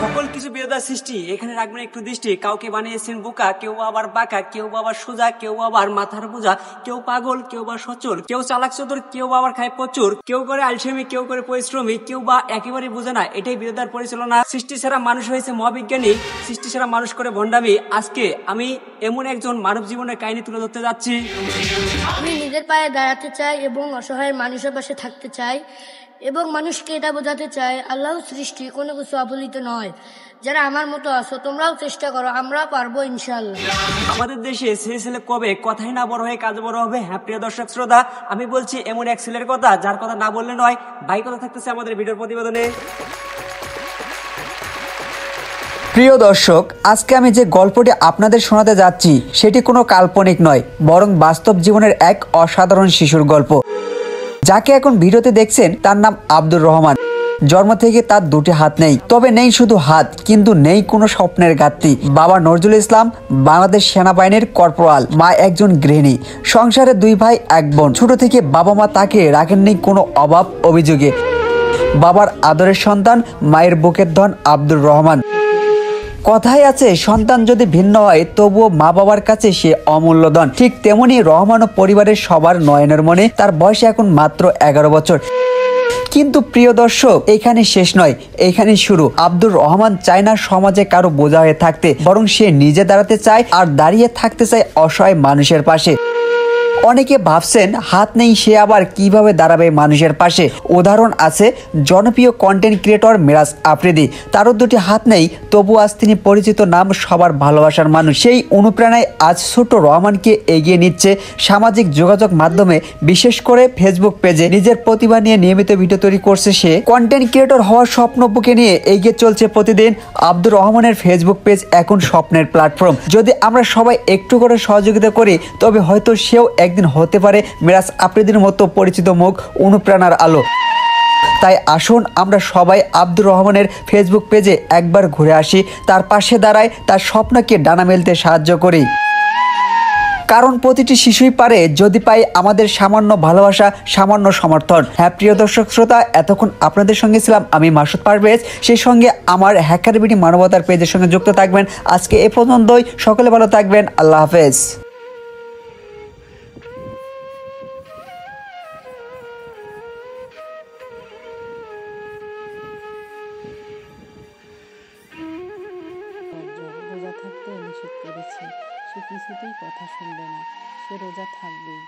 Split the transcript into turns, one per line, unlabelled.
সকল কিছু বিরোধার সৃষ্টি, এখানে রাখবেন একটু দৃষ্টি। কাউকে বানিয়েছেন বোকা, কেউ আবার বাঁকা, কেউ আবার সোজা, কেউ আবার মাথার বোঝা, কেউ পাগল, কেউ বা সচল, কেউ চালাক চতুর, কেউ আবার খায় প্রচুর, কেউ করে আলসেমি, কেউ করে পরিশ্রমী, কেউ বা একেবারে বোঝে না। এটাই বিরোধার পরিচালনা। সৃষ্টি ছাড়া মানুষ হয়েছে মহাবিজ্ঞানী, সৃষ্টি ছাড়া মানুষ করে ভণ্ডামি। আজকে আমি এমন একজন মানব জীবনের কাহিনী তুলে ধরতে যাচ্ছি।
আমি নিজের পায়ে দাঁড়াতে চাই এবং অসহায় মানুষের পাশে থাকতে চাই এবং মানুষকে এটা বোঝাতে চাই আল্লাহর সৃষ্টি কোনো কিছু অবহেলিত নয়। যারা আমার মতো আছো তোমরাও চেষ্টা করো, আমরা পারবো ইনশাআল্লাহ।
আমাদের দেশে ছেলে ছেলে কবে কথাই না বড় হয়ে কাজ বড় হবে। হ্যাঁ প্রিয় দর্শক শ্রোতা, আমি বলছি এমন এক ছেলের কথা যার কথা না বললে নয়। ভাই কথা থাকতেছে আমাদের ভিডিওর প্রতিবেদনে।
প্রিয় দর্শক, আজকে আমি যে গল্পটি আপনাদের শোনাতে যাচ্ছি সেটি কোনো কাল্পনিক নয়, বরং বাস্তব জীবনের এক অসাধারণ শিশুর গল্প। যাকে এখন ভিডিওতে দেখছেন তার নাম আব্দুর রহমান। জন্ম থেকে তার দুটি হাত নেই, তবে নেই শুধু হাত, কিন্তু নেই কোনো স্বপ্নের ঘাটতি। বাবা নজরুল ইসলাম বাংলাদেশ সেনাবাহিনীর কর্পোরাল, মা একজন গৃহিণী। সংসারে দুই ভাই এক বোন। ছোট থেকে বাবা মা তাকে রাখেননি কোনো অভাব অভিযোগে। বাবার আদরের সন্তান, মায়ের বুকের ধন আব্দুর রহমান। কথাই আছে, সন্তান যদি ভিন্ন হয় তবুও মা বাবার কাছে সে অমূল্য ধন। ঠিক তেমনি রহমান ও পরিবারের সবার নয়নের মনে। তার বয়স এখন মাত্র 11 বছর। কিন্তু প্রিয় দর্শক, এখানে শেষ নয়, এখানে শুরু। আব্দুর রহমান চায় না সমাজে কারো বোঝা হয়ে থাকতে, বরং সে নিজে দাঁড়াতে চায় আর দাঁড়িয়ে থাকতে চায় অসহায় মানুষের পাশে। অনেকে ভাবছেন হাত নেই, সে আবার কিভাবে দাঁড়াবে মানুষের পাশে। উদাহরণ আছে জনপ্রিয় কন্টেন্ট ক্রিয়েটর মিরাজ আফ্রিদি। তারও দুটি হাত নেই, তবু আজ তিনি পরিচিত নাম, সবার ভালোবাসার মানুষ। সেই অনুপ্রেরণায় আজ ছোট রহমানকে এগিয়ে নিচ্ছে সামাজিক যোগাযোগ মাধ্যমে, বিশেষ করে ফেসবুক পেজে। নিজের প্রতিভা নিয়ে নিয়মিত ভিডিও তৈরি করছে সে। কন্টেন্ট ক্রিয়েটর হওয়ার স্বপ্ন বুকে নিয়ে এগিয়ে চলছে প্রতিদিন। আব্দুর রহমানের ফেসবুক পেজ এখন স্বপ্নের প্ল্যাটফর্ম। যদি আমরা সবাই একটু করে সহযোগিতা করি তবে হয়তো সেও একদিন হতে পারে মিরাজ আফ্রিদির মতো পরিচিত মুখ, অনুপ্রেরণার আলো। তাই আসুন আমরা সবাই আব্দুর রহমানের ফেসবুক পেজে একবার ঘুরে আসি, তার পাশে দাঁড়াই, তার স্বপ্নকে ডানা মেলতে সাহায্য করি। কারণ প্রতিটি শিশুই পারে যদি পাই আমাদের সামান্য ভালোবাসা, সামান্য সমর্থন। হ্যাঁ প্রিয় দর্শক শ্রোতা, এতক্ষণ আপনাদের সঙ্গে ছিলাম আমি মাসুদ পারভেজ। সেই সঙ্গে আমার হ্যাকার বিডি মানবতার পেজের সঙ্গে যুক্ত থাকবেন। আজকে এ পর্যন্তই। সকলে ভালো থাকবেন। আল্লাহ হাফেজ।
রোজা থাকতে নিষেধ করেছি, সে কিছুতেই কথা শুনবে না, সে রোজা থাকবেই।